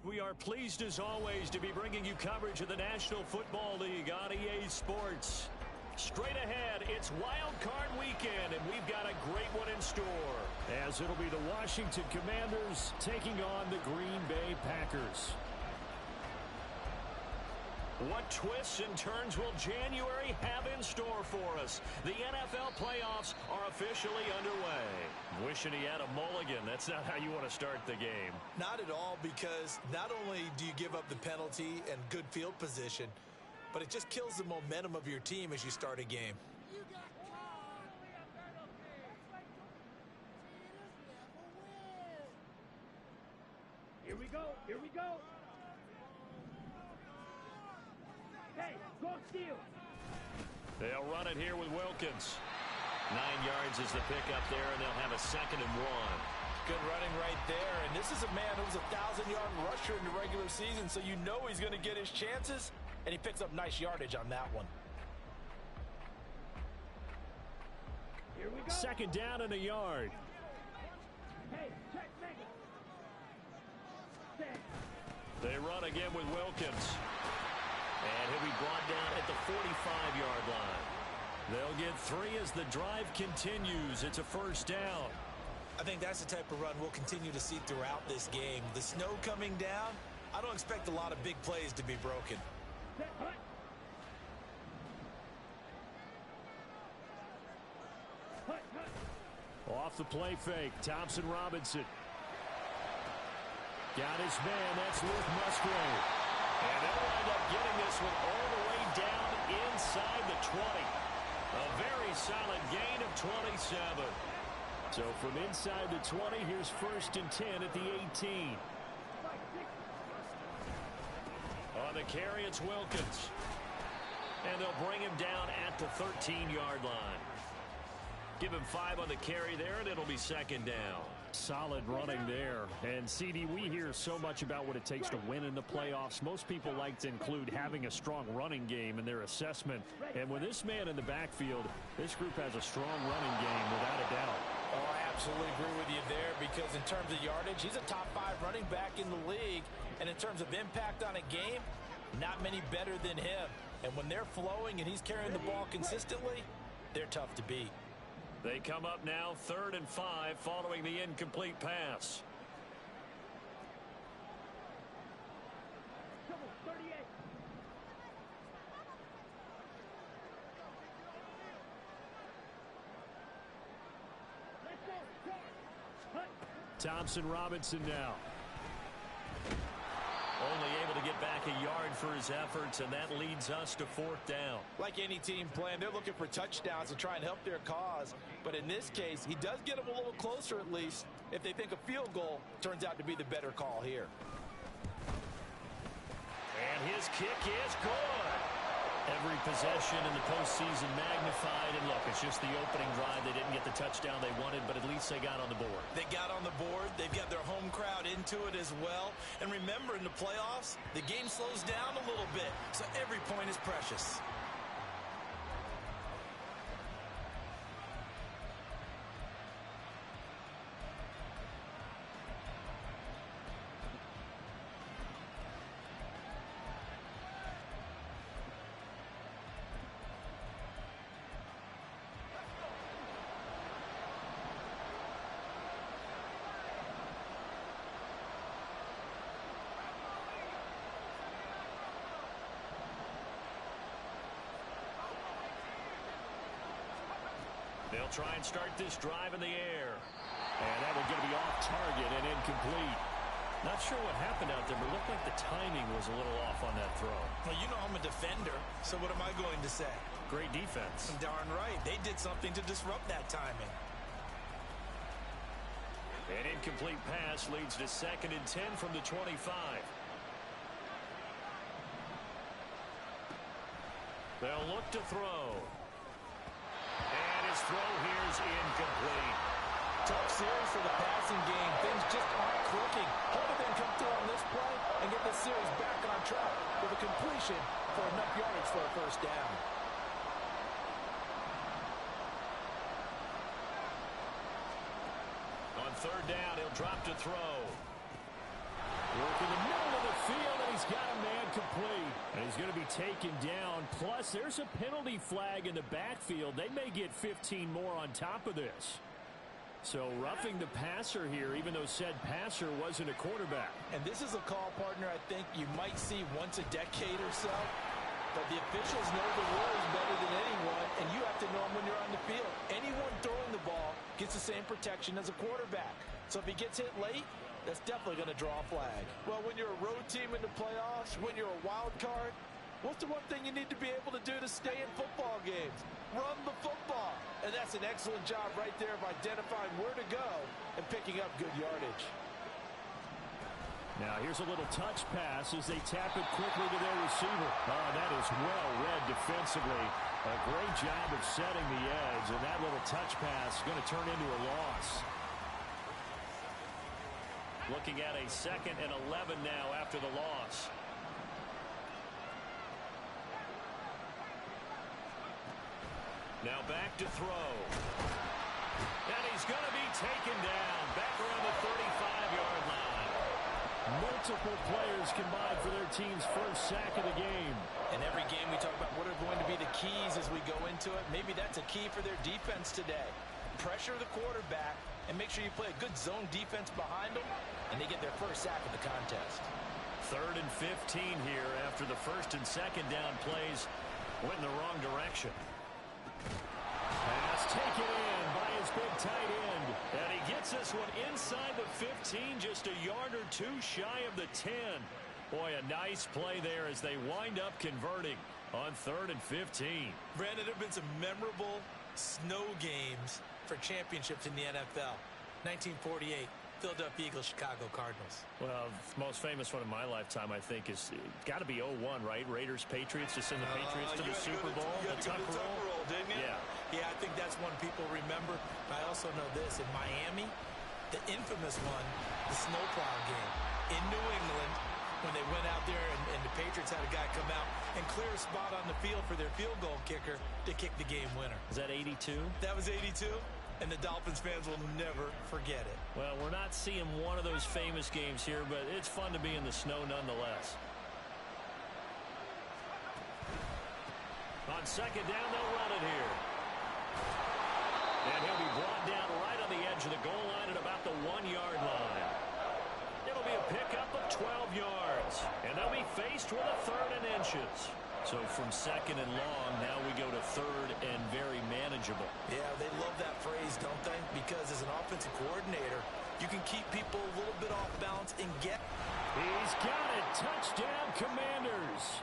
We are pleased as always to be bringing you coverage of the National Football League on EA Sports. Straight ahead, it's Wild Card Weekend, and we've got a great one in store, as it'll be the Washington Commanders taking on the Green Bay Packers. What twists and turns will January have in store for us? The NFL playoffs are officially underway. Wishing he had a mulligan. That's not how you want to start the game. Not at all, because not only do you give up the penalty and good field position, but it just kills the momentum of your team as you start a game. Here we go. Here we go. Hey, go steal. They'll run it here with Wilkins. 9 yards is the pickup there, and they'll have a 2nd and 1. Good running right there. And this is a man who was a 1,000-yard rusher in the regular season, so you know he's going to get his chances, and he picks up nice yardage on that one. Here we go. 2nd down and a yard. Hey, check, make it. They run again with Wilkins. And he'll be brought down at the 45-yard line. They'll get 3 as the drive continues. It's a 1st down. I think that's the type of run we'll continue to see throughout this game. The snow coming down, I don't expect a lot of big plays to be broken. Off the play fake, Thompson Robinson. Got his man, that's Luke Musgrave. And they'll wind up getting this one all the way down inside the 20. A very solid gain of 27. So from inside the 20, here's 1st and 10 at the 18. On the carry, it's Wilkins. And they'll bring him down at the 13-yard line. Give him 5 on the carry there, and it'll be 2nd down. Solid running there. And, CD, we hear so much about what it takes to win in the playoffs. Most people like to include having a strong running game in their assessment. And with this man in the backfield, this group has a strong running game without a doubt. Oh, I absolutely agree with you there, because in terms of yardage, he's a top 5 running back in the league. And in terms of impact on a game, not many better than him. And when they're flowing and he's carrying the ball consistently, they're tough to beat. They come up now 3rd and 5 following the incomplete pass. Thompson Robinson now. Only able to get back a yard for his efforts, and that leads us to 4th down. Like any team playing, they're looking for touchdowns to try and help their cause. But in this case, he does get them a little closer at least if they think a field goal turns out to be the better call here. And his kick is good. Every possession in the postseason magnified. And look, it's just the opening drive. They didn't get the touchdown they wanted, but at least they got on the board. They got on the board. They've got their home crowd into it as well. And remember, in the playoffs, the game slows down a little bit, so every point is precious. They'll try and start this drive in the air. And that will get to be off target and incomplete. Not sure what happened out there, but it looked like the timing was a little off on that throw. Well, you know I'm a defender, so what am I going to say? Great defense. Darn right. They did something to disrupt that timing. An incomplete pass leads to 2nd and 10 from the 25. They'll look to throw. And his throw here is incomplete. Tough series for the passing game. Things just aren't clicking. Hope they can come through on this play and get the series back on track with a completion for enough yardage for a 1st down. On 3rd down, he'll drop to throw. Work in the middle of field, and he's got a man complete. And he's going to be taken down. Plus, there's a penalty flag in the backfield. They may get 15 more on top of this. So roughing the passer here, even though said passer wasn't a quarterback. And this is a call, partner, I think you might see once a decade or so. But the officials know the rules better than anyone, and you have to know them when you're on the field. Anyone throwing the ball gets the same protection as a quarterback. So if he gets hit late, that's definitely going to draw a flag. Well, when you're a road team in the playoffs, when you're a wild card, what's the one thing you need to be able to do to stay in football games? Run the football. And that's an excellent job right there of identifying where to go and picking up good yardage. Now here's a little touch pass as they tap it quickly to their receiver. Oh, that is well read defensively. A great job of setting the edge, and that little touch pass is going to turn into a loss. Looking at a 2nd and 11 now after the loss. Now back to throw. And he's going to be taken down back around the 35-yard line. Multiple players combined for their team's first sack of the game. In every game we talk about what are going to be the keys as we go into it. Maybe that's a key for their defense today. Pressure the quarterback and make sure you play a good zone defense behind them, and they get their first sack of the contest. 3rd and 15 here after the 1st and 2nd down plays went in the wrong direction. Pass taken in by his big tight end. And he gets this one inside the 15, just a yard or two shy of the 10. Boy, a nice play there as they wind up converting on 3rd and 15. Brandon, there have been some memorable snow games for championships in the NFL. 1948. Philadelphia Eagles, Chicago Cardinals. Well, the most famous one in my lifetime, I think, is got to be 01, right? Raiders, Patriots, to send the Patriots to the Super Bowl. The Tucker roll, didn't you? Yeah, I think that's one people remember. I also know this. In Miami, the infamous one, the snowplow game. In New England, when they went out there and the Patriots had a guy come out and clear a spot on the field for their field goal kicker to kick the game winner. Is that 82? That was 82. And the Dolphins fans will never forget it. Well, we're not seeing one of those famous games here, but it's fun to be in the snow nonetheless. On 2nd down, they'll run it here. And he'll be brought down right on the edge of the goal line at about the 1-yard line. It'll be a pickup of 12 yards. And they'll be faced with a 3rd and inches. So from 2nd and long, now we go to 3rd and very manageable. Yeah, they love that phrase, don't they? Because as an offensive coordinator, you can keep people a little bit off balance and get... He's got it. Touchdown, Commanders.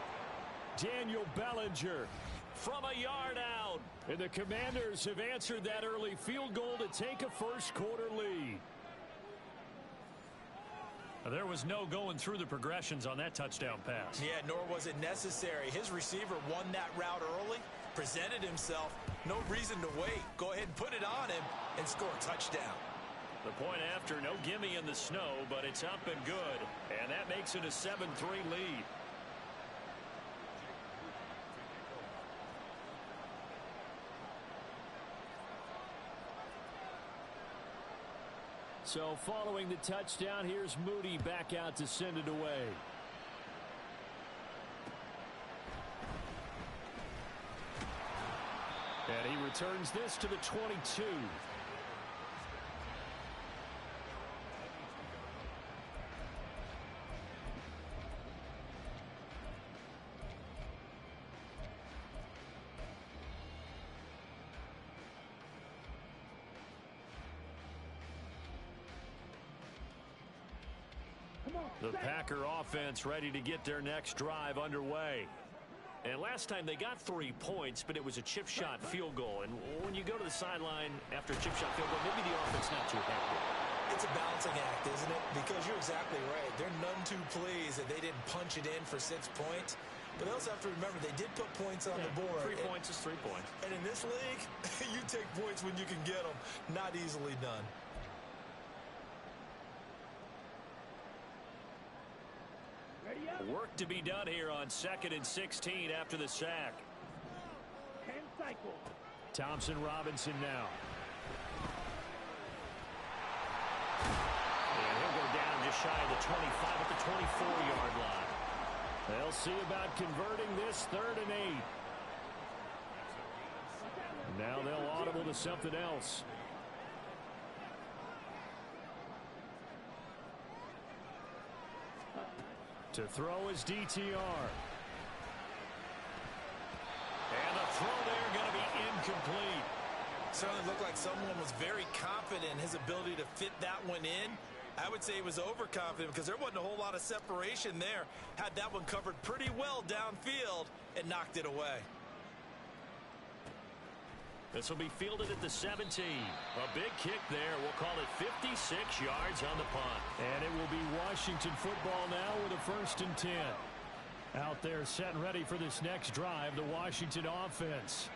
Daniel Bellinger from a yard out. And the Commanders have answered that early field goal to take a first-quarter lead. There was no going through the progressions on that touchdown pass. Yeah, nor was it necessary. His receiver won that route early, presented himself. No reason to wait. Go ahead and put it on him and score a touchdown. The point after, no gimme in the snow, but it's up and good. And that makes it a 7-3 lead. So following the touchdown, here's Moody back out to send it away. And he returns this to the 22. The Packer offense ready to get their next drive underway. And last time they got 3 points, but it was a chip shot field goal. And when you go to the sideline after a chip shot field goal, maybe the offense not too happy. It's a balancing act, isn't it? Because you're exactly right. They're none too pleased that they didn't punch it in for 6 points. But they also have to remember they did put points on the board. 3 points is 3 points. And in this league, you take points when you can get them. Not easily done. Work to be done here on 2nd and 16 after the sack. 10 cycles. Thompson Robinson now. And he'll go down just shy of the 25 at the 24-yard line. They'll see about converting this 3rd and 8. Now they'll audible to something else. To throw is DTR. And the throw there going to be incomplete. Certainly looked like someone was very confident in his ability to fit that one in. I would say he was overconfident because there wasn't a whole lot of separation there. Had that one covered pretty well downfield and knocked it away. This will be fielded at the 17. A big kick there. We'll call it 56 yards on the punt. And it will be Washington football now with a 1st and 10. Out there set and ready for this next drive, the Washington offense.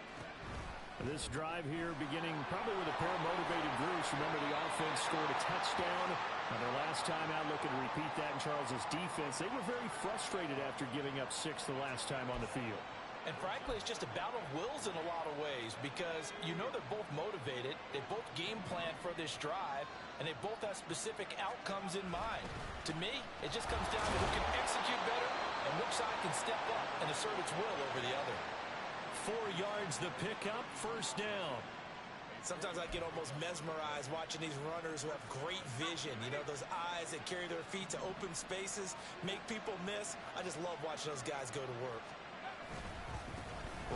This drive here beginning probably with a pair of motivated groups. Remember, the offense scored a touchdown. And their last time out, looking to repeat that in Charles's defense. They were very frustrated after giving up 6 the last time on the field. And frankly, it's just a battle of wills in a lot of ways because you know they're both motivated. They both game plan for this drive, and they both have specific outcomes in mind. To me, it just comes down to who can execute better and which side can step up and assert its will over the other. 4 yards the pickup, 1st down. Sometimes I get almost mesmerized watching these runners who have great vision. You know, those eyes that carry their feet to open spaces, make people miss. I just love watching those guys go to work.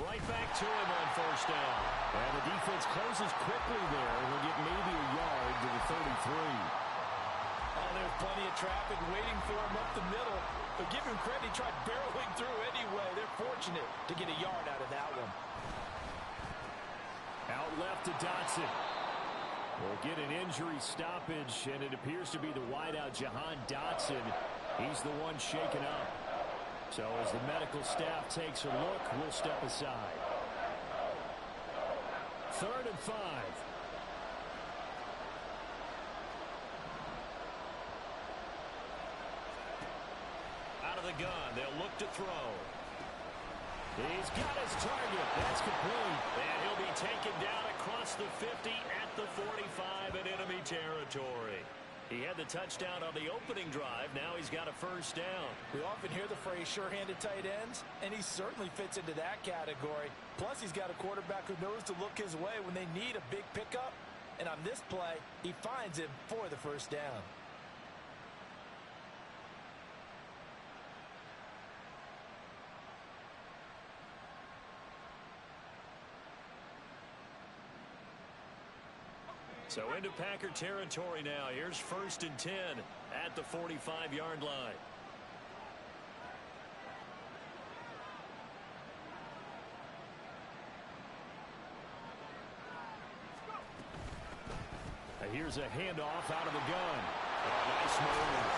Right back to him on 1st down. And the defense closes quickly there. He'll get maybe a yard to the 33. Oh, there's plenty of traffic waiting for him up the middle. But give him credit, he tried barreling through anyway. They're fortunate to get a yard out of that one. Out left to Dotson. We'll get an injury stoppage, and it appears to be the wideout, Jahan Dotson. He's the one shaken up. So as the medical staff takes a look, we'll step aside. 3rd and 5. Out of the gun, they'll look to throw. He's got his target. That's complete. And he'll be taken down across the 50 at the 45 in enemy territory. He had the touchdown on the opening drive. Now he's got a 1st down. We often hear the phrase sure-handed tight ends, and he certainly fits into that category. Plus, he's got a quarterback who knows to look his way when they need a big pickup. And on this play, he finds him for the 1st down. So into Packer territory now. Here's 1st and 10 at the 45-yard line. Here's a handoff out of the gun. Oh, nice move.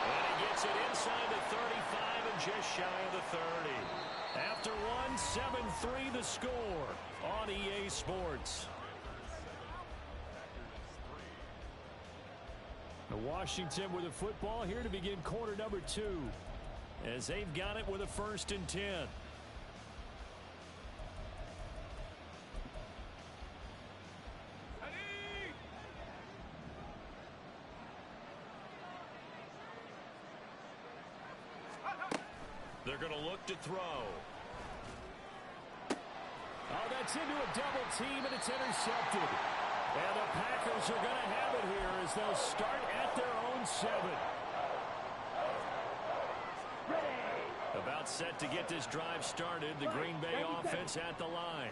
And he gets it inside the 35 and just shy of the 30. After one, 7-3 the score on EA Sports. Washington with the football here to begin quarter number 2 as they've got it with a 1st and 10. They're going to look to throw. Oh, that's into a double team, and it's intercepted. And the Packers are going to have it here as they'll start at their own 7. About set to get this drive started. The Green Bay offense at the line.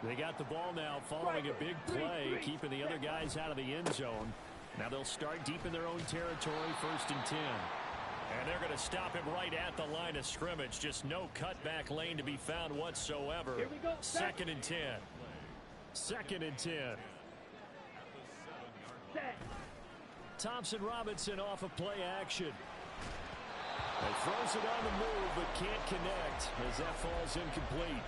They got the ball now following a big play, keeping the other guys out of the end zone. Now they'll start deep in their own territory, 1st and 10. And they're going to stop him right at the line of scrimmage. Just no cutback lane to be found whatsoever. 2nd and 10. 2nd and 10. Thompson Robinson off of play action. He throws it on the move but can't connect as that falls incomplete.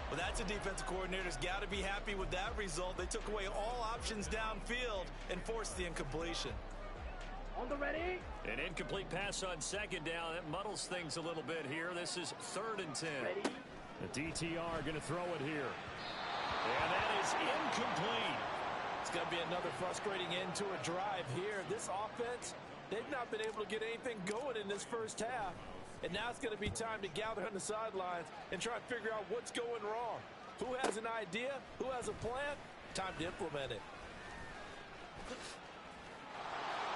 Well, that's a defensive coordinator's got to be happy with that result. They took away all options downfield and forced the incompletion. On the ready. An incomplete pass on 2nd down. That muddles things a little bit here. This is 3rd and 10. Ready. The DTR going to throw it here. And that is incomplete. It's going to be another frustrating end to a drive here. This offense They've not been able to get anything going in this first half. And now it's going to be time to gather on the sidelines and try and figure out what's going wrong. Who has an idea? Who has a plan? Time to implement it.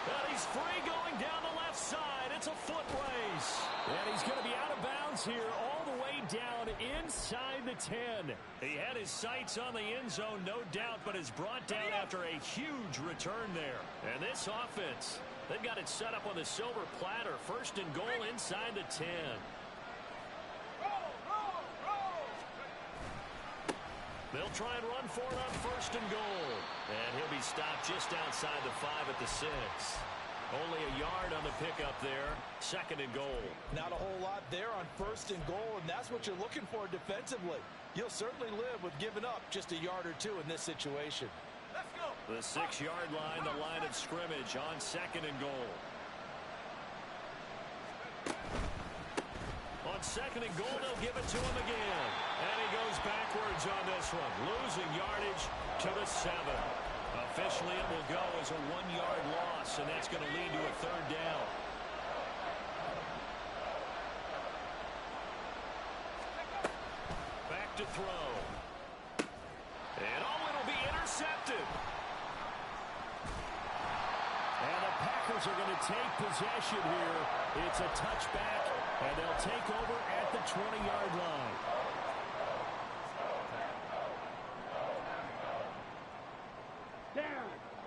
And he's free going down the left side. It's a foot race. And he's going to be out of bounds here all the way down inside the 10. He had his sights on the end zone, no doubt, but is brought down after a huge return there. And this offense, they've got it set up on the silver platter. First and goal inside the 10. They'll try and run for it on first and goal. And he'll be stopped just outside the 5 at the 6. Only a yard on the pickup there. Second and goal. Not a whole lot there on first and goal, and that's what you're looking for defensively. You'll certainly live with giving up just a yard or two in this situation. Let's go. The 6-yard line, the line of scrimmage on second and goal. On second and goal, they'll give it to him again. And he goes backwards on this one, losing yardage to the 7. Officially, it will go as a 1-yard loss, and that's going to lead to a third down. Back to throw. And it'll be intercepted. And the Packers are going to take possession here. It's a touchback, and they'll take over at the 20-yard line.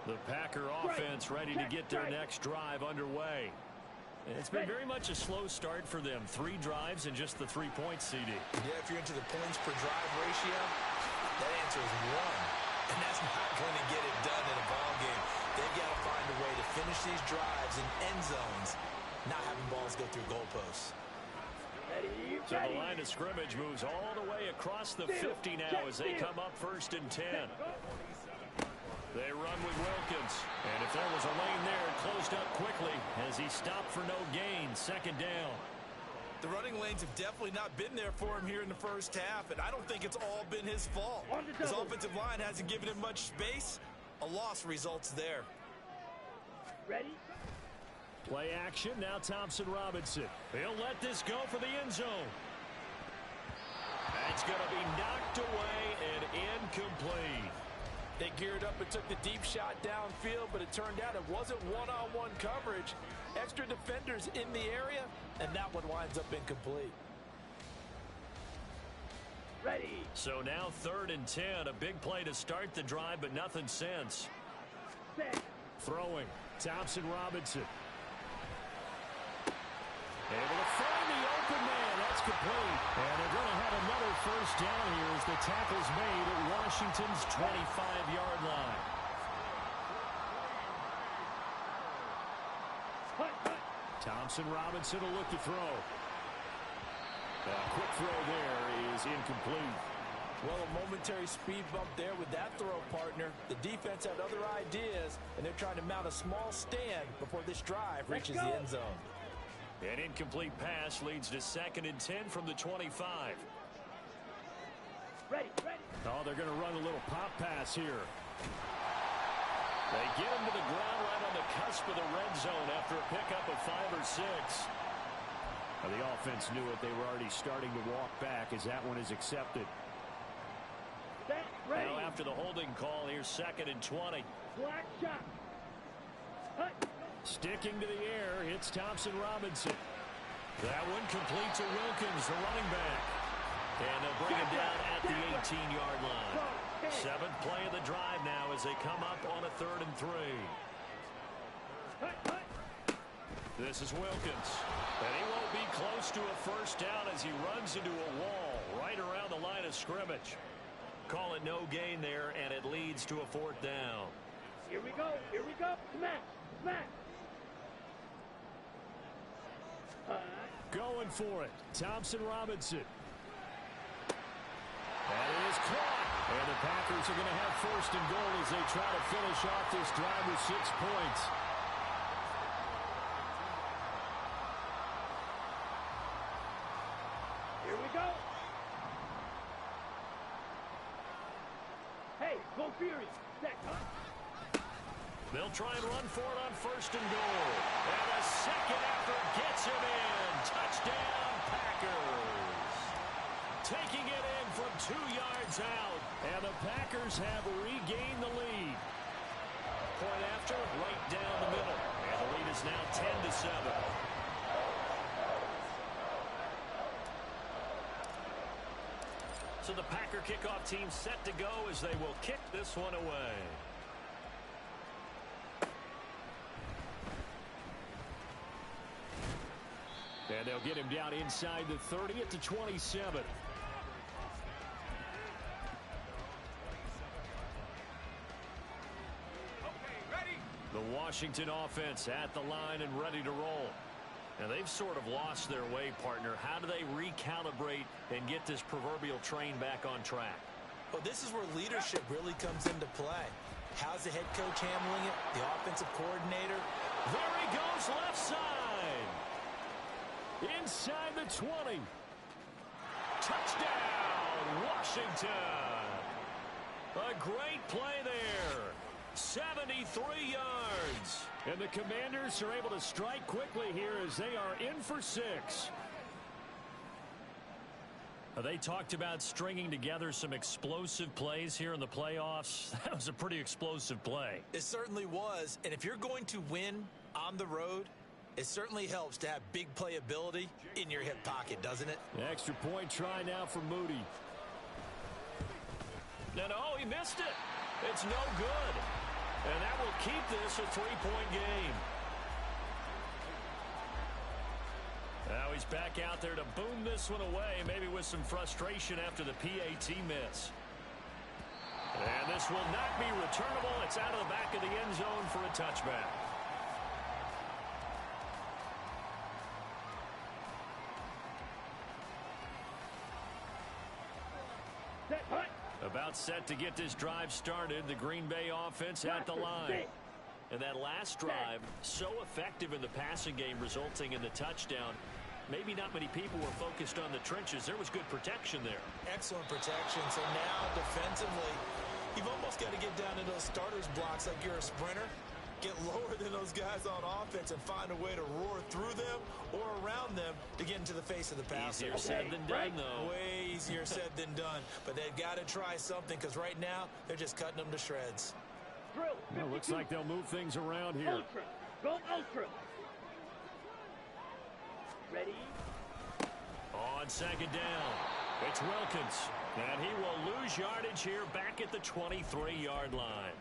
The Packer offense ready to get their next drive underway. It's been very much a slow start for them. 3 drives and just the 3 points, CD. Yeah, if you're into the points per drive ratio, that answer is 1. And that's not going to get it done in a ball game. They've got to find a way to finish these drives in end zones, not having balls go through goalposts. So the line of scrimmage moves all the way across the 50 now as they come up first and 10. They run with Wilkins. And if there was a lane there, it closed up quickly as he stopped for no gain. Second down. The running lanes have definitely not been there for him here in the first half, and I don't think it's all been his fault. His offensive line hasn't given him much space. A loss results there. Ready? Play action, now Thompson Robinson. He'll let this go for the end zone. That's going to be knocked away and incomplete. They geared up and took the deep shot downfield, but it turned out it wasn't one-on-one coverage. Extra defenders in the area, and that one winds up incomplete. Ready. So now 3rd and 10. A big play to start the drive, but nothing since. Set. Throwing, Thompson Robinson. Able to find the open man. That's complete. And they're going to have another first down here as the tackle's made at Washington's 25-yard line. Thompson Robinson will look to throw. A quick throw there is incomplete. Well, a momentary speed bump there with that throw, partner. The defense had other ideas, and they're trying to mount a small stand before this drive reaches the end zone. An incomplete pass leads to 2nd and 10 from the 25. Ready. Oh, they're going to run a little pop pass here. They get him to the ground right on the cusp of the red zone after a pickup of 5 or 6. Well, the offense knew it. They were already starting to walk back as that one is accepted. Set. Ready. Now after the holding call, here's 2nd and 20. Black shot. Hut. Sticking to the air, it's Thompson Robinson. That one complete to Wilkins, the running back. And they'll bring him down at the 18-yard line. 7th play of the drive now as they come up on a 3rd and 3. This is Wilkins. And he won't be close to a first down as he runs into a wall right around the line of scrimmage. Call it no gain there, and it leads to a 4th down. Here we go. Smash. Going for it. Thompson Robinson. That is caught. And the Packers are going to have 1st and goal as they try to finish off this drive with 6 points. Here we go. Hey, go Fury. Set. They'll try and run for it on first and goal. And a second effort gets him in. Touchdown, Packers. Taking it in from 2 yards out. And the Packers have regained the lead. Point after, right down the middle. And the lead is now 10-7. So the Packer kickoff team set to go as they will kick this one away. And they'll get him down inside the 30 at the 27. The Washington offense at the line and ready to roll. Now, they've sort of lost their way, partner. How do they recalibrate and get this proverbial train back on track? Well, this is where leadership really comes into play. How's the head coach handling it? The offensive coordinator? There he goes, left side. Inside the 20. Touchdown, Washington. A great play there. 73 yards. And the Commanders are able to strike quickly here as they are in for 6. They talked about stringing together some explosive plays here in the playoffs. That was a pretty explosive play. It certainly was. And if you're going to win on the road, it certainly helps to have big playability in your hip pocket, doesn't it? Extra point try now for Moody. No, he missed it. It's no good. And that will keep this a 3-point game. Now he's back out there to boom this one away, maybe with some frustration after the PAT miss. And this will not be returnable. It's out of the back of the end zone for a touchback. About set to get this drive started. The Green Bay offense at the line. And that last drive, so effective in the passing game, resulting in the touchdown. Maybe not many people were focused on the trenches. There was good protection there. Excellent protection. So now defensively, you've almost got to get down to those starters blocks like you're a sprinter. Get lower than those guys on offense and find a way to roar through them or around them to get into the face of the passer. Easier said than done, though. Way easier said than done. But they've got to try something because right now they're just cutting them to shreds. Well, looks like they'll move things around here. Ultra. Go ultra. Ready? On second down, it's Wilkins. And he will lose yardage here back at the 23-yard line.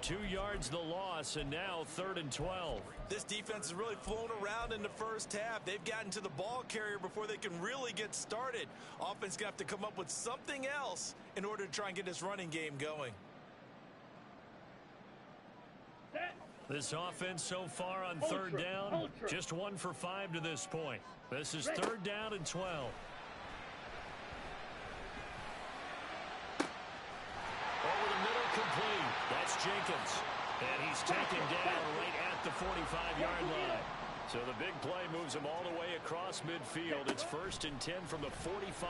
2 yards the loss, and now 3rd and 12. This defense has really flown around in the first half. They've gotten to the ball carrier before they can really get started. Offense going to have to come up with something else in order to try and get this running game going. This offense so far on 3rd down, just 1 for 5 to this point. This is 3rd down and 12. Over the middle, complete. That's Jenkins. And he's taken down right at the 45-yard line. So the big play moves him all the way across midfield. It's 1st and 10 from the 45.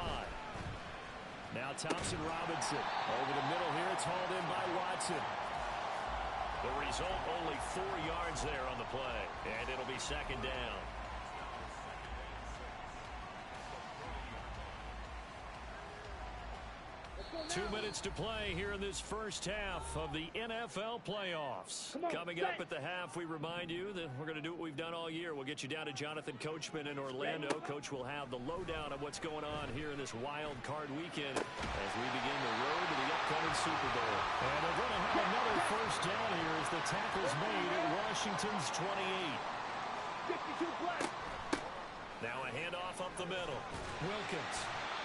Now Thompson Robinson. Over the middle here, it's hauled in by Watson. The result, only 4 yards there on the play. And it'll be 2nd down. 2 minutes to play here in this first half of the NFL playoffs. Coming up at the half, we remind you that we're going to do what we've done all year. We'll get you down to Jonathan Coachman in Orlando. Coach will have the lowdown of what's going on here in this wild card weekend as we begin the road to the upcoming Super Bowl. And they're going to have another first down here as the tackle's made at Washington's 28. 52 black. Now a handoff up the middle. Wilkins.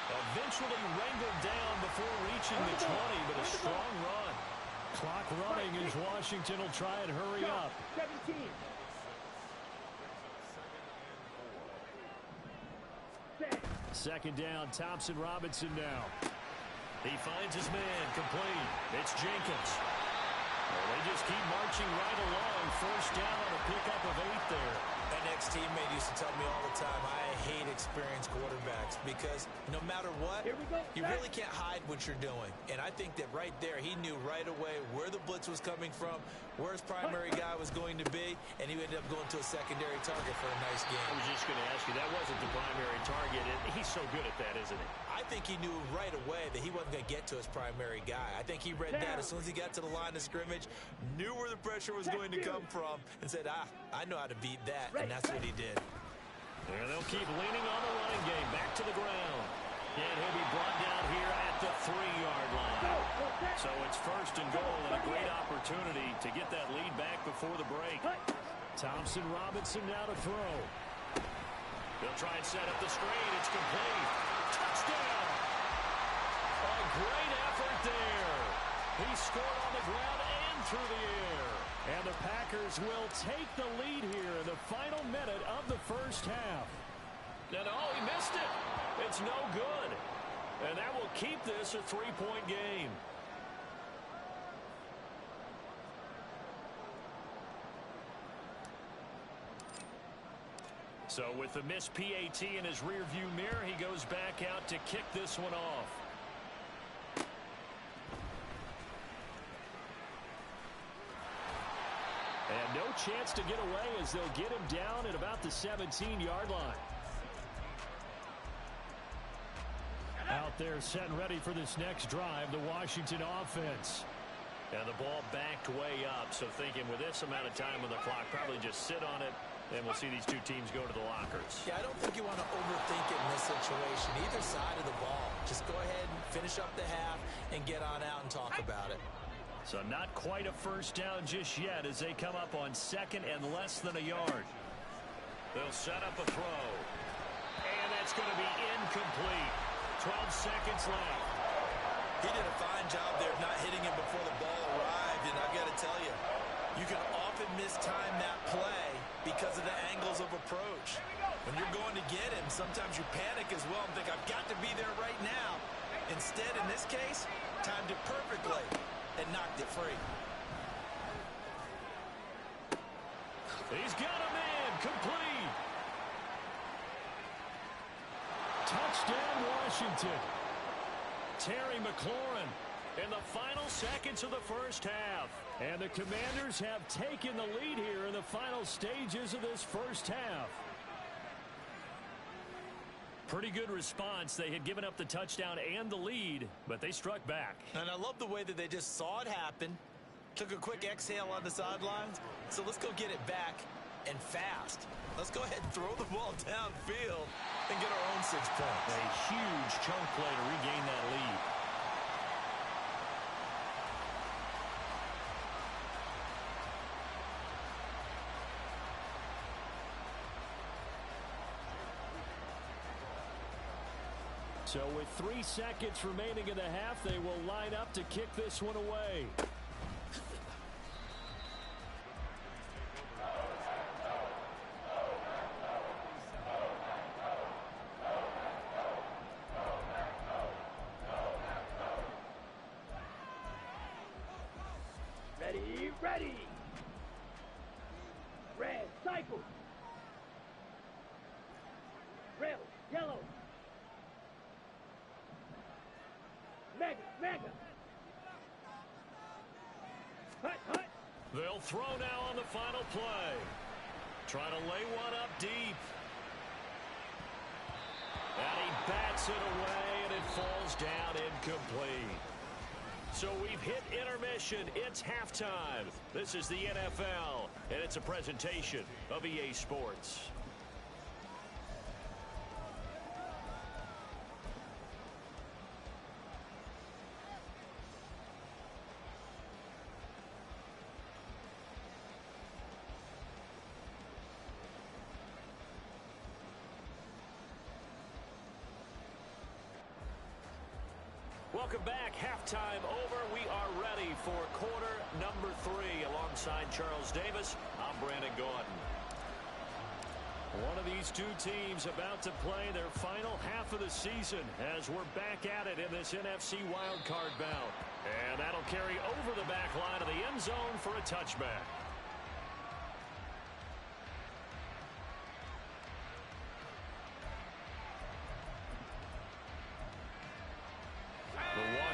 Eventually wrangled down before reaching the 20, but a strong run. Clock running as Washington will try and hurry up. 17. Second down, Thompson Robinson now. He finds his man, complete. It's Jenkins. Well, they just keep marching right along. First down on a pickup of 8 there. An ex-teammate used to tell me all the time, I hate experienced quarterbacks because no matter what, Here we go. you really can't hide what you're doing. And I think that right there, he knew right away where the blitz was coming from, where his primary guy was going to be, and he ended up going to a secondary target for a nice game. I was just going to ask you, that wasn't the primary target, and he's so good at that, isn't he? I think he knew right away that he wasn't going to get to his primary guy. I think he read that as soon as he got to the line of scrimmage, knew where the pressure was going to come from, and said, I know how to beat that, and that's what he did. And they'll keep leaning on the running game. Back to the ground. And he'll be brought down here at the 3-yard line. So it's first and goal and a great opportunity to get that lead back before the break. Thompson Robinson now to throw. They'll try and set up the screen. It's complete. Touchdown! A great effort there. He scored on the ground and through the air. And the Packers will take the lead here in the final minute of the first half. And oh, he missed it. It's no good. And that will keep this a 3-point game. So with the missed PAT in his rearview mirror, he goes back out to kick this one off. And no chance to get away as they'll get him down at about the 17-yard line. Out there set and ready for this next drive, the Washington offense. And the ball backed way up, so thinking with this amount of time on the clock, probably just sit on it, and we'll see these two teams go to the lockers. Yeah, I don't think you want to overthink it in this situation, either side of the ball. Just go ahead and finish up the half and get on out and talk about it. So not quite a first down just yet as they come up on second and less than a yard. They'll set up a throw. And that's going to be incomplete. 12 seconds left. He did a fine job there of not hitting him before the ball arrived, and I've got to tell you, you can often mistime that play because of the angles of approach. When you're going to get him, sometimes you panic as well and think, I've got to be there right now. Instead, in this case, timed it perfectly and knocked it free. He's got a man, complete. Touchdown, Washington. Terry McLaurin in the final seconds of the first half. And the Commanders have taken the lead here in the final stages of this first half. Pretty good response. They had given up the touchdown and the lead, but they struck back. And I love the way that they just saw it happen, took a quick exhale on the sidelines. So let's go get it back and fast. Let's go ahead and throw the ball downfield and get our own 6 points. A huge chunk play to regain that lead. So with 3 seconds remaining in the half, they will line up to kick this one away. Ready. Red, cycle. Red, yellow. Mega. Hut. They'll throw now on the final play. Try to lay one up deep. And he bats it away, and it falls down incomplete. So we've hit intermission. It's halftime. This is the NFL, and it's a presentation of EA Sports. Welcome back. Halftime over. We are ready for quarter number 3. Alongside Charles Davis, I'm Brandon Gordon. One of these two teams about to play their final half of the season as we're back at it in this NFC wildcard bout. And that'll carry over the back line of the end zone for a touchback.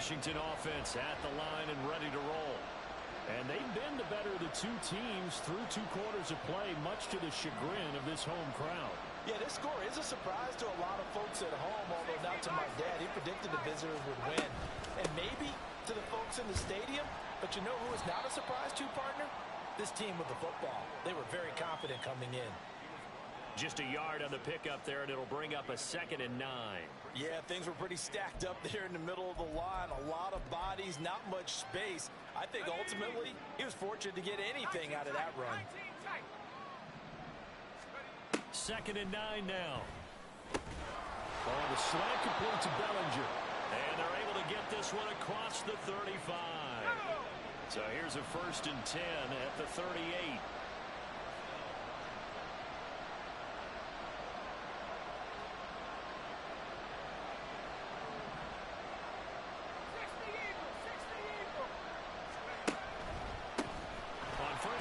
Washington offense at the line and ready to roll. And they've been the better of the two teams through 2 quarters of play, much to the chagrin of this home crowd. Yeah, this score is a surprise to a lot of folks at home, although not to my dad. He predicted the visitors would win. And maybe to the folks in the stadium, but you know who is not a surprise to, partner? This team with the football. They were very confident coming in. Just a yard on the pickup there, and it'll bring up a 2nd and 9. Yeah, things were pretty stacked up there in the middle of the line. A lot of bodies, not much space. I think ultimately he was fortunate to get anything out of that run. 2nd and 9 now. Oh, the slant complete to Bellinger. And they're able to get this one across the 35. So here's a 1st and 10 at the 38.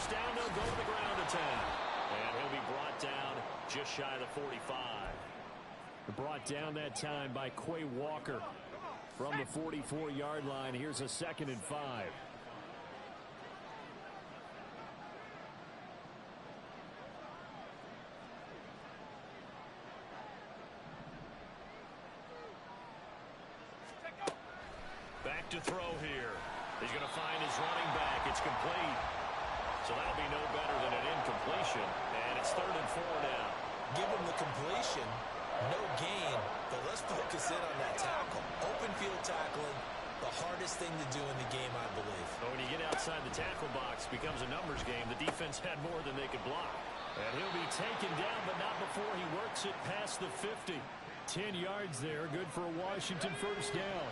Down, they'll go to the ground attack. And he'll be brought down just shy of the 45. Brought down that time by Quay Walker from the 44-yard line. Here's a 2nd and 5. Back to throw here. He's going to find his running back. It's complete. So that'll be no better than an incompletion. And it's 3rd and 4 now. Give him the completion, no gain, but let's focus in on that tackle. Open field tackling, the hardest thing to do in the game, I believe. But when you get outside the tackle box, it becomes a numbers game. The defense had more than they could block. And he'll be taken down, but not before he works it past the 50. 10 yards there, good for a Washington 1st down.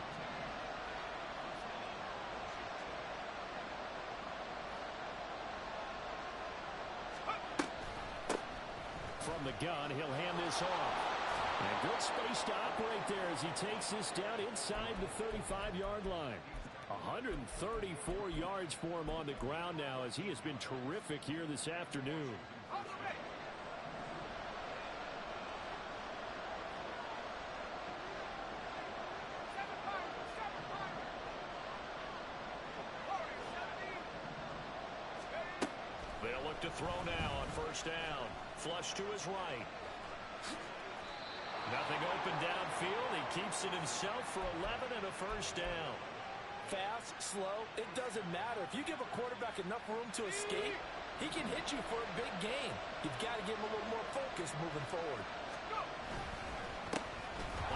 From the gun, he'll hand this off. And good space to operate there as he takes this down inside the 35-yard line. 134 yards for him on the ground now as he has been terrific here this afternoon. They'll look to throw now on 1st down. Flush to his right. Nothing open downfield. He keeps it himself for 11 and a 1st down. Fast, slow, it doesn't matter. If you give a quarterback enough room to escape, he can hit you for a big gain. You've got to give him a little more focus moving forward.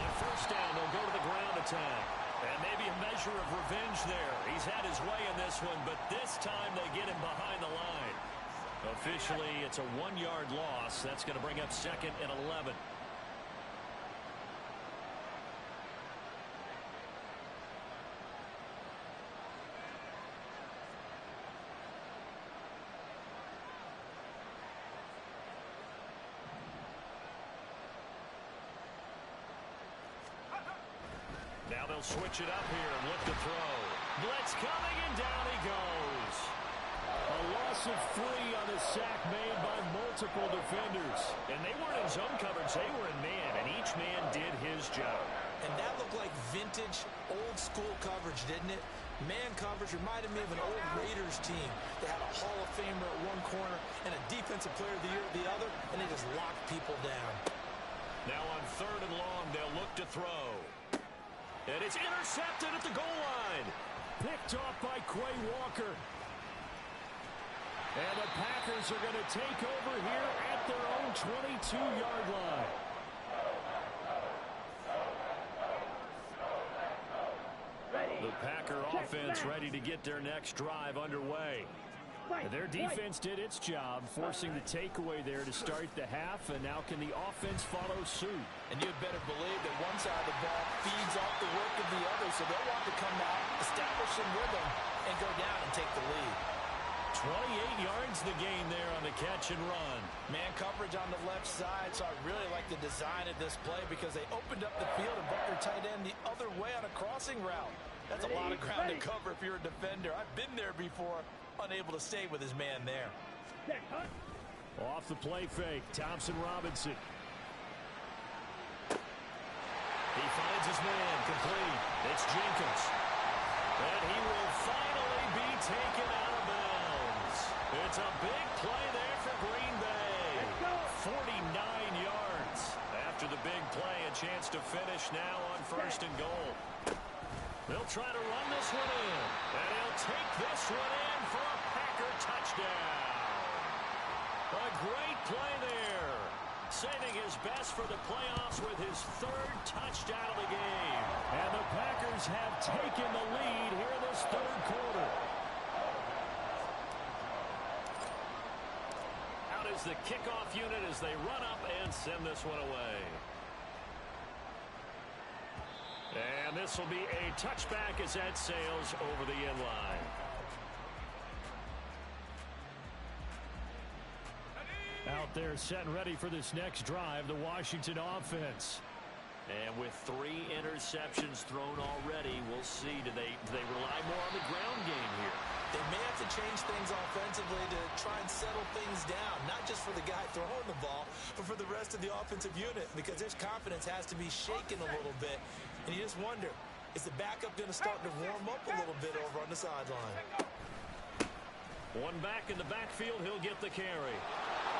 On 1st down, they'll go to the ground attack. And maybe a measure of revenge there. He's had his way in this one, but this time they get him behind the line. Officially, it's a 1-yard loss. That's going to bring up 2nd and 11. Now they'll switch it up here and look to throw. Blitz coming, and down he goes. A loss of 3 on a sack made by multiple defenders. And they weren't in zone coverage. They were in man, and each man did his job. And that looked like vintage, old-school coverage, didn't it? Man coverage reminded me of an old Raiders team. They had a Hall of Famer at one corner and a Defensive Player of the Year at the other, and they just locked people down. Now on 3rd and long, they'll look to throw. And it's intercepted at the goal line. Picked off by Quay Walker. And the Packers are going to take over here at their own 22-yard line. The Packer offense ready to get their next drive underway. Their defense did its job, forcing the takeaway there to start the half, and now can the offense follow suit? And you'd better believe that one side of the ball feeds off the work of the other, so they'll want to come out, establish some rhythm, and go down and take the lead. 28 yards the gain there on the catch and run. Man coverage on the left side, so I really like the design of this play because they opened up the field and brought their tight end the other way on a crossing route. That's a lot of ground to cover if you're a defender. I've been there before, unable to stay with his man there. Off the play fake, Thompson Robinson. He finds his man complete. It's Jenkins. It's a big play there for Green Bay. 49 yards. After the big play, a chance to finish now on 1st and goal. They'll try to run this one in. And he'll take this one in for a Packer touchdown. A great play there. Saving his best for the playoffs with his 3rd touchdown of the game. And the Packers have taken the lead here in this 3rd quarter. Out is the kickoff unit as they run up and send this one away. And this will be a touchback as that sails over the end line. Out there set and ready for this next drive, the Washington offense. And with 3 interceptions thrown already, we'll see. Do they rely more on the ground game here? They may have to change things offensively to try and settle things down, not just for the guy throwing the ball, but for the rest of the offensive unit, because his confidence has to be shaken a little bit. And you just wonder, is the backup going to start to warm up a little bit over on the sideline? One back in the backfield, he'll get the carry.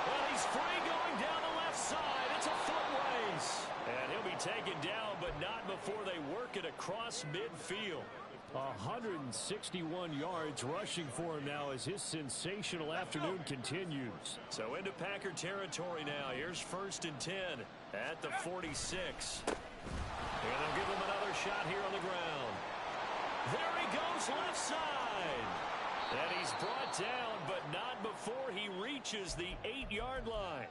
Well, he's free going down the left side. It's a foot race. And he'll be taken down, but not before they work it across midfield. 161 yards rushing for him now as his sensational afternoon continues. So into Packer territory now. Here's 1st and 10 at the 46. And they'll give him another shot here on the ground. There he goes left side. And he's brought down, but not before he reaches the 8-yard line.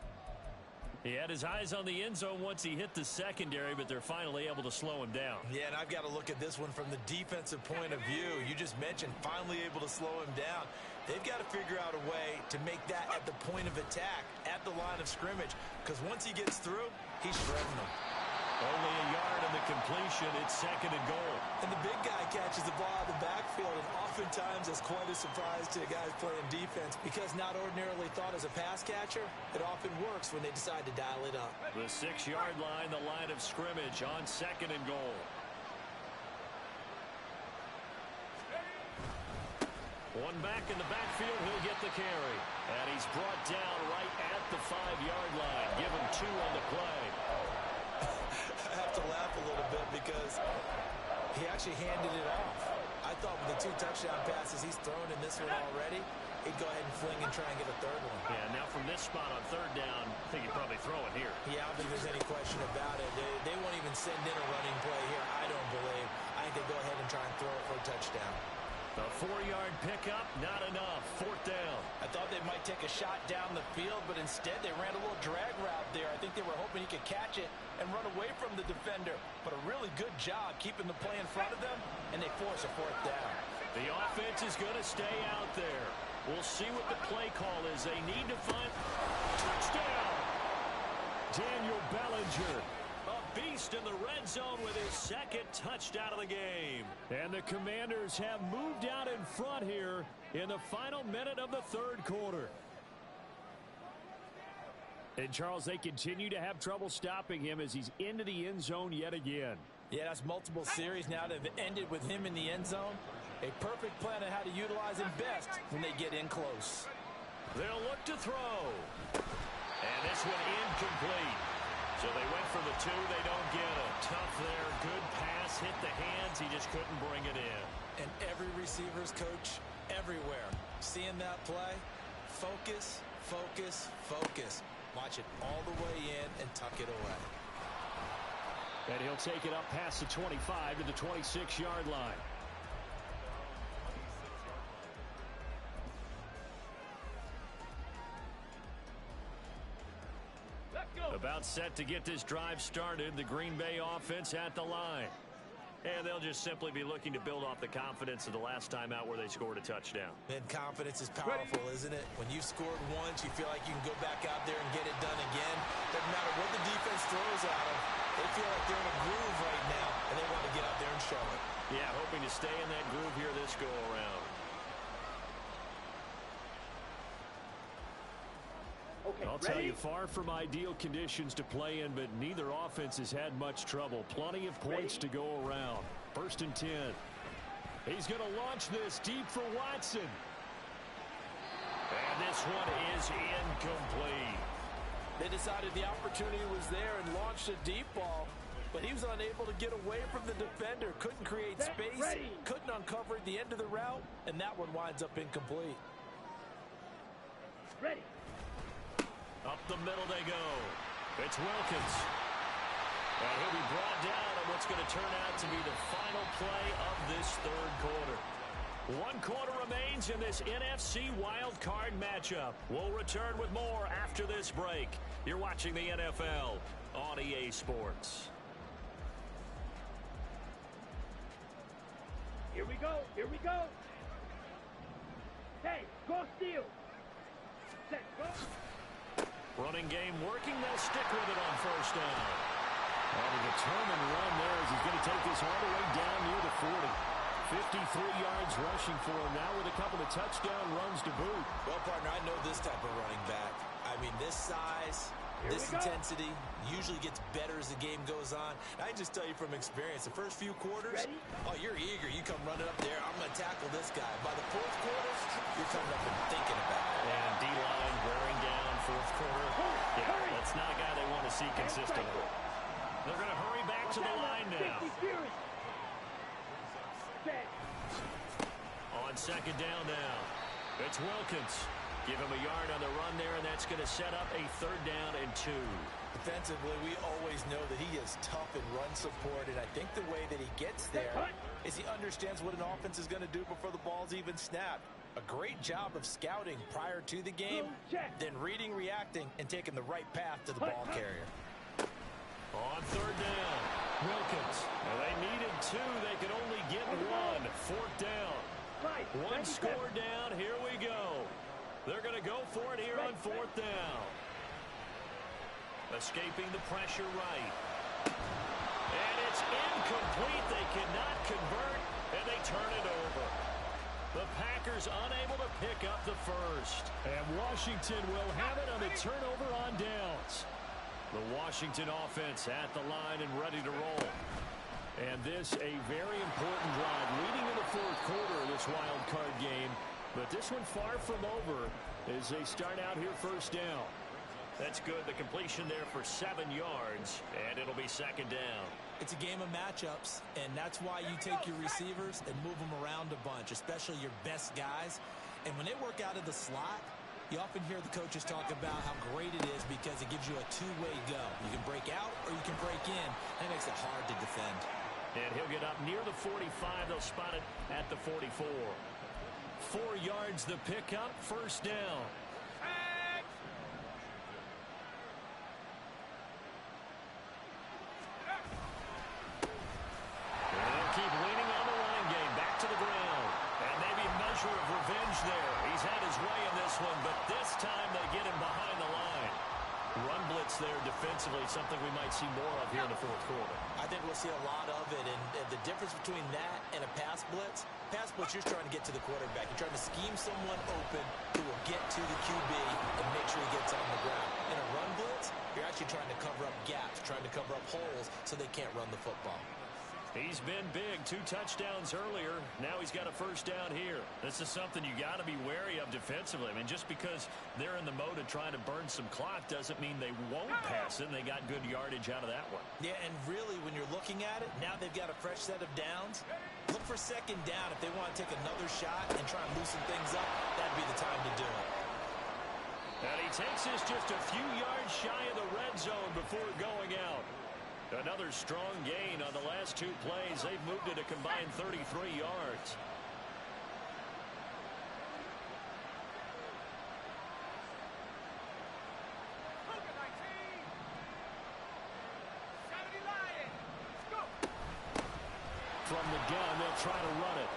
He had his eyes on the end zone once he hit the secondary, but they're finally able to slow him down. Yeah, and I've got to look at this one from the defensive point of view. You just mentioned finally able to slow him down. They've got to figure out a way to make that at the point of attack, at the line of scrimmage, because once he gets through, he's shredding them. Only a yard in the completion. It's 2nd and goal. And the big guy catches the ball out of the backfield, and oftentimes it's quite a surprise to guys playing defense because not ordinarily thought as a pass catcher, it often works when they decide to dial it up. The 6-yard line, the line of scrimmage on 2nd and goal. One back in the backfield, he'll get the carry. And he's brought down right at the 5-yard line. Give him 2 on the play. I have to laugh a little bit because he actually handed it off. I thought with the 2 touchdown passes he's thrown in this one already, he'd go ahead and fling and try and get a 3rd one. Yeah, now from this spot on 3rd down, I think he'd probably throw it here. Yeah, I don't think there's any question about it. They won't even send in a running play here, I don't believe. I think they go ahead and try and throw it for a touchdown. A 4-yard pickup, not enough. 4th down. I thought they might take a shot down the field, but instead they ran a little drag route there. I think they were hoping he could catch it and run away from the defender. But a really good job keeping the play in front of them, and they force a 4th down. The offense is going to stay out there. We'll see what the play call is. They need to find... Touchdown! Daniel Bellinger. A beast in the red zone with his 2nd touchdown of the game. And the Commanders have moved out in front here in the final minute of the 3rd quarter. And, Charles, they continue to have trouble stopping him as he's into the end zone yet again. Yeah, that's multiple series now that have ended with him in the end zone. A perfect plan on how to utilize him best when they get in close. They'll look to throw. And this one incomplete. So they went for the 2. They don't get it. Tough there. Good pass. Hit the hands. He just couldn't bring it in. And every receiver's coach everywhere. Seeing that play, focus, focus, focus. Watch it all the way in and tuck it away. And he'll take it up past the 25 to the 26-yard line. About set to get this drive started. The Green Bay offense at the line. And they'll just simply be looking to build off the confidence of the last time out where they scored a touchdown. And confidence is powerful, isn't it? When you scored once, you feel like you can go back out there and get it done again. Doesn't matter what the defense throws at them. They feel like they're in a groove right now, and they want to get out there and show it. Yeah, hoping to stay in that groove here this go-around. Okay, I'll tell you, far from ideal conditions to play in, but neither offense has had much trouble. Plenty of points to go around. 1st and 10. He's going to launch this deep for Watson. And this one is incomplete. They decided the opportunity was there and launched a deep ball, but he was unable to get away from the defender. Couldn't create space, couldn't uncover the end of the route, and that one winds up incomplete. Ready. Up the middle they go. It's Wilkins. And he'll be brought down on what's going to turn out to be the final play of this third quarter. 1 quarter remains in this NFC Wild Card matchup. We'll return with more after this break. You're watching the NFL on EA Sports. Here we go. Here we go. Hey, go steal. Set, go. Running game working. They'll stick with it on first down. And a determined run there as he's going to take this all the way down near the 40. 53 yards rushing for him now with a couple of touchdown runs to boot. Well, partner, I know this type of running back. I mean, this size, this intensity usually gets better as the game goes on. I can just tell you from experience, the first few quarters, oh, you're eager. You come running up there, I'm going to tackle this guy. By the fourth quarter, you're coming up and thinking about it. And D-line wearing down fourth quarter. Yeah, that's not a guy they want to see consistently. They're going to hurry back to the line now. On second down now, it's Wilkins. Give him a yard on the run there, and that's going to set up a 3rd down and 2. Defensively, we always know that he is tough in run support, and I think the way that he gets there is he understands what an offense is going to do before the ball's even snapped. A great job of scouting prior to the game, then reading, reacting, and taking the right path to the ball carrier. On 3rd down, Wilkins. And they needed 2. They could only get 1. 4th down. 1 score down. Here we go. They're going to go for it here on 4th down. Escaping the pressure right. And it's incomplete. They cannot convert, and they turn it over. The Packers unable to pick up the first. And Washington will have it on the turnover on downs. The Washington offense at the line and ready to roll. And this a very important drive leading in the fourth quarter of this wild card game. But this one far from over as they start out here first down. That's good. The completion there for 7 yards, and it'll be 2nd down. It's a game of matchups, and that's why you take your receivers and move them around a bunch, especially your best guys. And when they work out of the slot, you often hear the coaches talk about how great it is because it gives you a two-way go. You can break out or you can break in. That makes it hard to defend. And he'll get up near the 45. They'll spot it at the 44. 4 yards the pickup, first down. And they'll keep leaning on the running game. Back to the ground. And maybe a measure of revenge there. He's had his way in this one, but this time they get him behind the line. Run blitz there defensively, something we might see more of here in the fourth quarter. I think we'll see a lot of it, and the difference between that and a pass blitz, you're trying to get to the quarterback. You're trying to scheme someone open who will get to the QB and make sure he gets on the ground. In a run blitz, you're actually trying to cover up gaps, trying to cover up holes so they can't run the football. He's been big. 2 touchdowns earlier. Now he's got a first down here. This is something you got to be wary of defensively. I mean, just because they're in the mode of trying to burn some clock doesn't mean they won't pass it. And they got good yardage out of that one. Yeah, and really, when you're looking at it, now they've got a fresh set of downs. Look for 2nd down. If they want to take another shot and try and loosen things up, that'd be the time to do it. And he takes this just a few yards shy of the red zone before going out. Another strong gain on the last 2 plays. They've moved it a combined 33 yards. From the gun, they'll try to run it.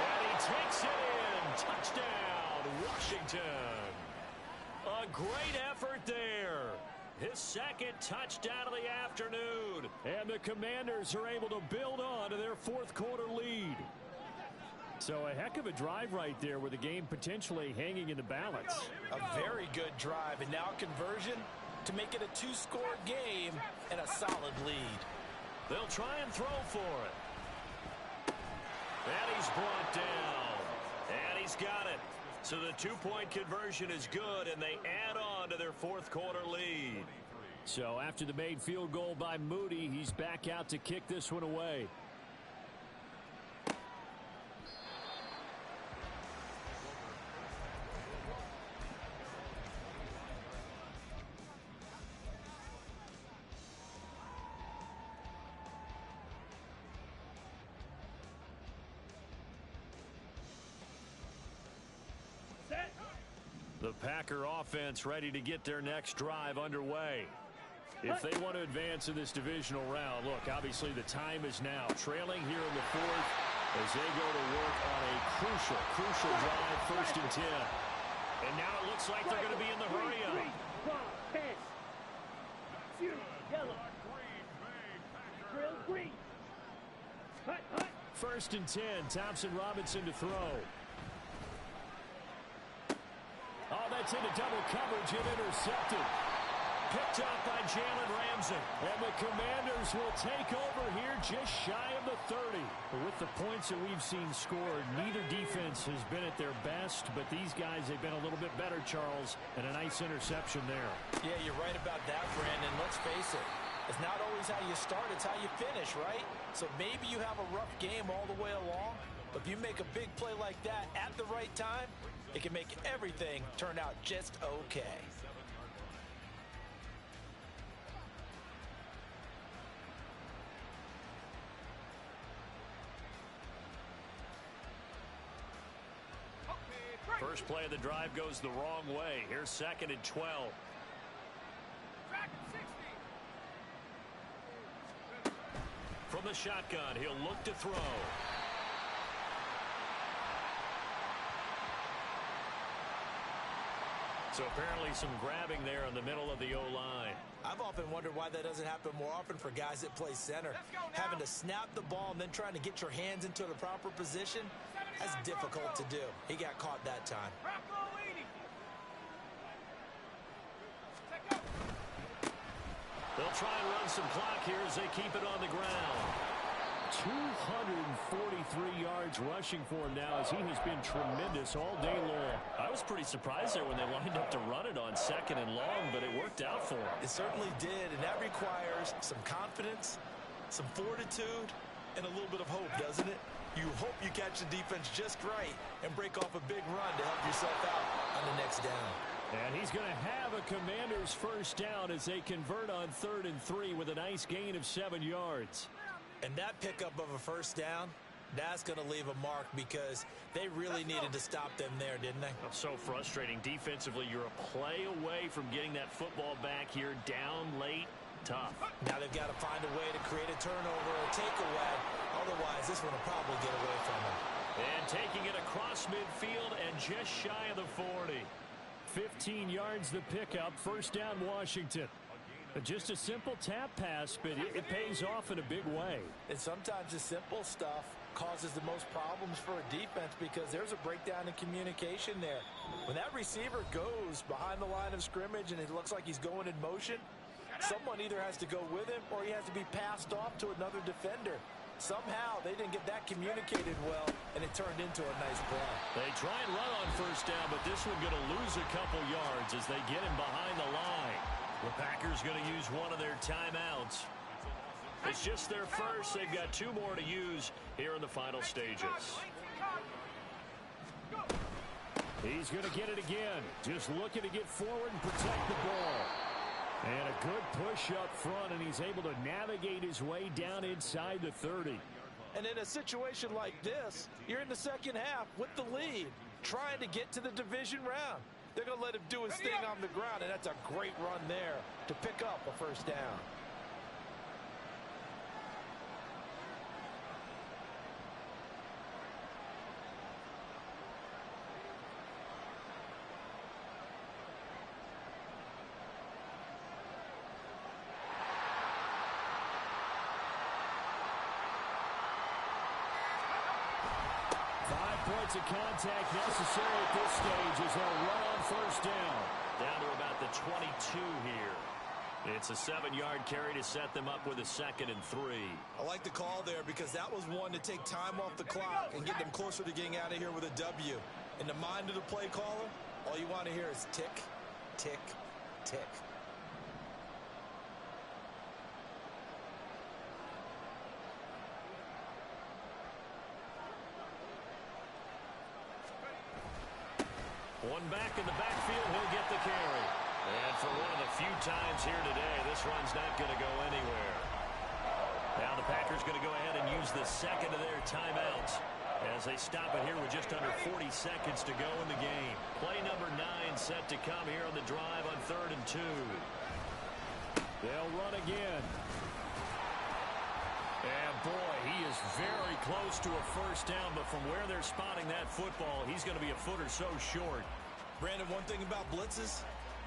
And he takes it in. Touchdown, Washington. A great effort there. His 2nd touchdown of the afternoon. And the Commanders are able to build on to their fourth quarter lead. So a heck of a drive right there with the game potentially hanging in the balance. A very good drive, and now conversion to make it a 2-score game and a solid lead. They'll try and throw for it. And he's brought down. And he's got it. So the two-point conversion is good, and they add on to their fourth quarter lead. So after the made field goal by Moody, he's back out to kick this one away. The Packer offense ready to get their next drive underway. If they want to advance in this divisional round, look, obviously the time is now. Trailing here in the fourth as they go to work on a crucial drive, 1st and 10. And now it looks like they're going to be in the hurry up. Green. 1st and 10, Thompson Robinson to throw. Oh, that's into double coverage and intercepted. Picked up by Jalen Ramsey. And the Commanders will take over here just shy of the 30. But with the points that we've seen scored, neither defense has been at their best. But these guys, they've been a little bit better, Charles. And a nice interception there. Yeah, you're right about that, Brandon. Let's face it. It's not always how you start, it's how you finish, right? So maybe you have a rough game all the way along. But if you make a big play like that at the right time, it can make everything turn out just okay. First play of the drive goes the wrong way. Here's 2nd and 12. From the shotgun, he'll look to throw. So apparently some grabbing there in the middle of the O-line. I've often wondered why that doesn't happen more often for guys that play center. Having to snap the ball and then trying to get your hands into the proper position, that's difficult to do. He got caught that time. They'll try and run some clock here as they keep it on the ground. 243 yards rushing for him now as he has been tremendous all day long. I was pretty surprised there when they lined up to run it on 2nd and long, but it worked out for him. It certainly did, and that requires some confidence, some fortitude, and a little bit of hope, doesn't it? You hope you catch the defense just right and break off a big run to help yourself out on the next down. And he's going to have a Commanders first down as they convert on 3rd and 3 with a nice gain of 7 yards. And that pickup of a first down, that's going to leave a mark because they really needed to stop them there, didn't they? Oh, so frustrating. Defensively, you're a play away from getting that football back here down late. Tough. Now they've got to find a way to create a turnover or a takeaway. Otherwise, this one will probably get away from them. And taking it across midfield and just shy of the 40. 15 yards the pickup. First down, Washington. Just a simple tap pass, but it pays off in a big way. And sometimes the simple stuff causes the most problems for a defense because there's a breakdown in communication there. When that receiver goes behind the line of scrimmage and it looks like he's going in motion, someone either has to go with him or he has to be passed off to another defender. Somehow they didn't get that communicated well, and it turned into a nice play. They try and run on first down, but this one going to lose a couple yards as they get him behind the line. The Packers going to use one of their timeouts. It's just their first. They've got 2 more to use here in the final stages. He's going to get it again. Just looking to get forward and protect the ball. And a good push up front, and he's able to navigate his way down inside the 30. And in a situation like this, you're in the second half with the lead, trying to get to the division round. They're going to let him do his thing on the ground, and that's a great run there to pick up a first down. Points of contact necessary at this stage as they'll run on first down. Down to about the 22 here. It's a 7-yard carry to set them up with a 2nd and 3. I like the call there because that was one to take time off the clock and get them closer to getting out of here with a W. In the mind of the play caller, all you want to hear is tick, tick, tick. One back in the backfield, he'll get the carry. And for one of the few times here today, this run's not going to go anywhere. Now the Packers going to go ahead and use the second of their timeouts as they stop it here with just under 40 seconds to go in the game. Play number 9 set to come here on the drive on 3rd and 2. They'll run again. And boy, he is very close to a first down, but from where they're spotting that football, he's going to be a foot or so short. Brandon, one thing about blitzes,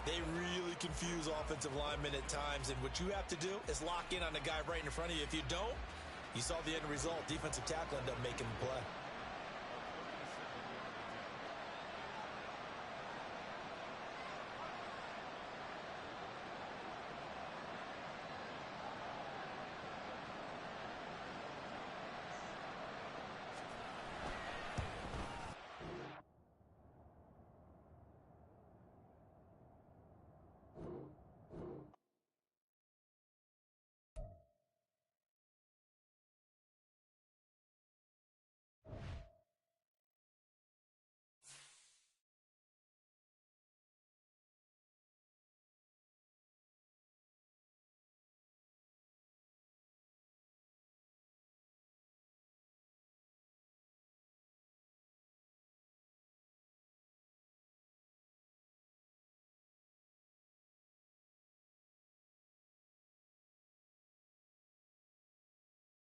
they really confuse offensive linemen at times, and what you have to do is lock in on the guy right in front of you. If you don't, you saw the end result. Defensive tackle ended up making the play.